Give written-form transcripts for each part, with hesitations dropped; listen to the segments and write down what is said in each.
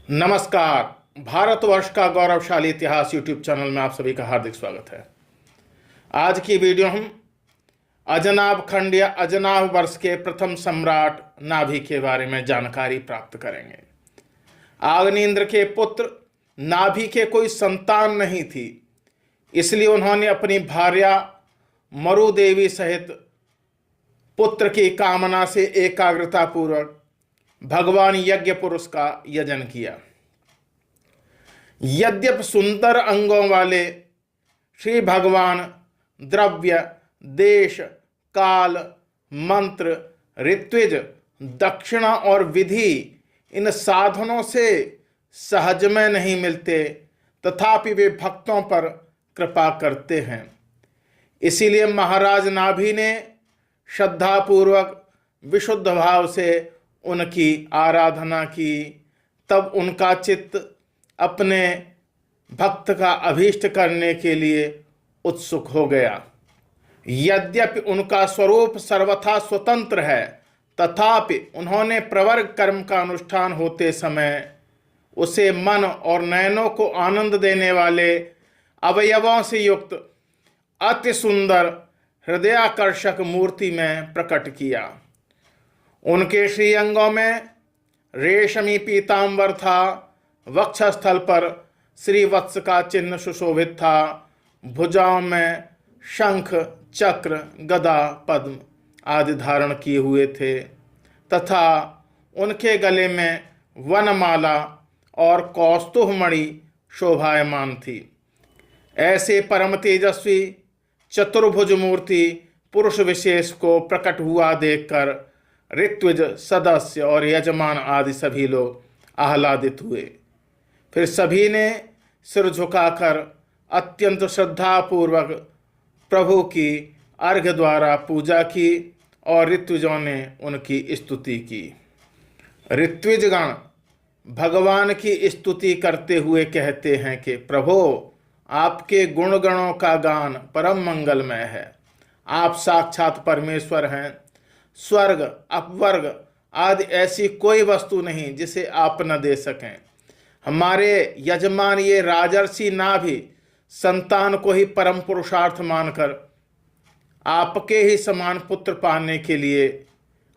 नमस्कार। भारतवर्ष का गौरवशाली इतिहास यूट्यूब चैनल में आप सभी का हार्दिक स्वागत है। आज की वीडियो हम अजनाब खंड या अजनाब वर्ष के प्रथम सम्राट नाभि के बारे में जानकारी प्राप्त करेंगे। आग्नेन्द्र के पुत्र नाभि के कोई संतान नहीं थी, इसलिए उन्होंने अपनी भार्या मरुदेवी सहित पुत्र की कामना से एकाग्रता पूर्वक भगवान यज्ञ पुरुष का यजन किया। यद्यपि सुंदर अंगों वाले श्री भगवान द्रव्य, देश, काल, मंत्र, ऋत्विज, दक्षिणा और विधि इन साधनों से सहज में नहीं मिलते, तथापि वे भक्तों पर कृपा करते हैं। इसीलिए महाराज नाभि ने श्रद्धापूर्वक विशुद्ध भाव से उनकी आराधना की। तब उनका चित्त अपने भक्त का अभीष्ट करने के लिए उत्सुक हो गया। यद्यपि उनका स्वरूप सर्वथा स्वतंत्र है, तथापि उन्होंने प्रवर्ग कर्म का अनुष्ठान होते समय उसे मन और नयनों को आनंद देने वाले अवयवों से युक्त अति सुंदर हृदयाकर्षक मूर्ति में प्रकट किया। उनके श्रीअंगों में रेशमी पीतांबर था, वक्षस्थल पर श्रीवत्स का चिन्ह सुशोभित था, भुजाओं में शंख, चक्र, गदा, पद्म आदि धारण किए हुए थे तथा उनके गले में वनमाला और कौस्तुभमणि शोभायमान थी। ऐसे परम तेजस्वी चतुर्भुज मूर्ति पुरुष विशेष को प्रकट हुआ देखकर ऋत्विज, सदस्य और यजमान आदि सभी लोग आह्लादित हुए। फिर सभी ने सिर झुकाकर अत्यंत श्रद्धापूर्वक प्रभु की अर्घ्य द्वारा पूजा की और ऋत्विजों ने उनकी स्तुति की। ऋत्विजगण भगवान की स्तुति करते हुए कहते हैं कि प्रभो, आपके गुणगणों का गान परम मंगलमय है। आप साक्षात परमेश्वर हैं। स्वर्ग, अपवर्ग आदि ऐसी कोई वस्तु नहीं जिसे आप न दे सकें। हमारे यजमान ये राजर्षि नाभि संतान को ही परम पुरुषार्थ मानकर आपके ही समान पुत्र पाने के लिए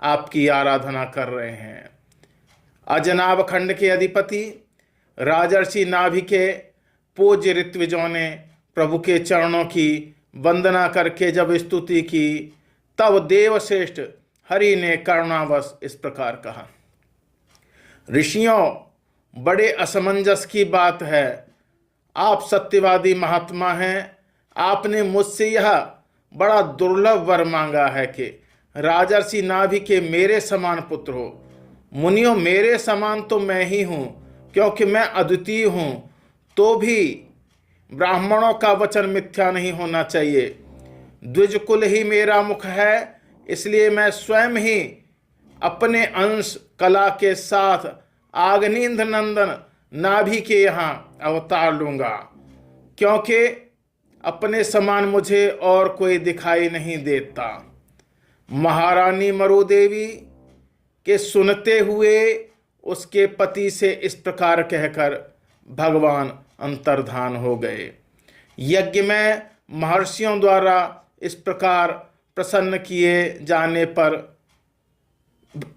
आपकी आराधना कर रहे हैं। अजनाब खंड के अधिपति राजर्षि नाभि के पूज्य ऋत्विजों ने प्रभु के चरणों की वंदना करके जब स्तुति की, तब देवश्रेष्ठ हरि ने करुणावश इस प्रकार कहा। ऋषियों, बड़े असमंजस की बात है। आप सत्यवादी महात्मा हैं। आपने मुझसे यह बड़ा दुर्लभ वर मांगा है कि राजर्षि नाभि के मेरे समान पुत्र हो। मुनियों, मेरे समान तो मैं ही हूँ, क्योंकि मैं अद्वितीय हूँ। तो भी ब्राह्मणों का वचन मिथ्या नहीं होना चाहिए। द्विजकुल ही मेरा मुख है, इसलिए मैं स्वयं ही अपने अंश कला के साथ आग्नेन्द्र नंदन नाभि के यहाँ अवतार लूँगा, क्योंकि अपने समान मुझे और कोई दिखाई नहीं देता। महारानी मरुदेवी के सुनते हुए उसके पति से इस प्रकार कहकर भगवान अंतर्धान हो गए। यज्ञ में महर्षियों द्वारा इस प्रकार प्रसन्न किए जाने पर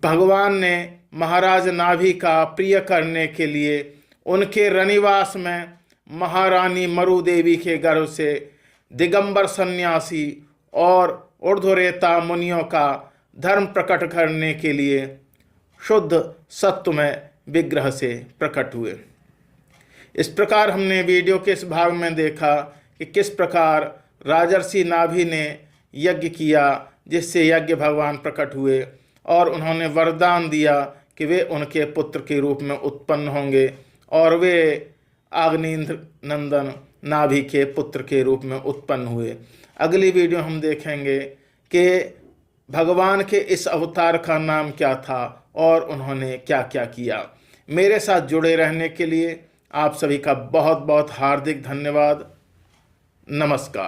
भगवान ने महाराज नाभि का प्रिय करने के लिए उनके रनिवास में महारानी मरुदेवी के गर्भ से दिगंबर सन्यासी और ऊर्ध्वरेता मुनियों का धर्म प्रकट करने के लिए शुद्ध सत्वमय विग्रह से प्रकट हुए। इस प्रकार हमने वीडियो के इस भाग में देखा कि किस प्रकार राजर्षि नाभि ने यज्ञ किया, जिससे यज्ञ भगवान प्रकट हुए और उन्होंने वरदान दिया कि वे उनके पुत्र के रूप में उत्पन्न होंगे और वे आग्नेन्द्र नंदन नाभि के पुत्र के रूप में उत्पन्न हुए। अगली वीडियो हम देखेंगे कि भगवान के इस अवतार का नाम क्या था और उन्होंने क्या क्या किया। मेरे साथ जुड़े रहने के लिए आप सभी का बहुत बहुत हार्दिक धन्यवाद। नमस्कार।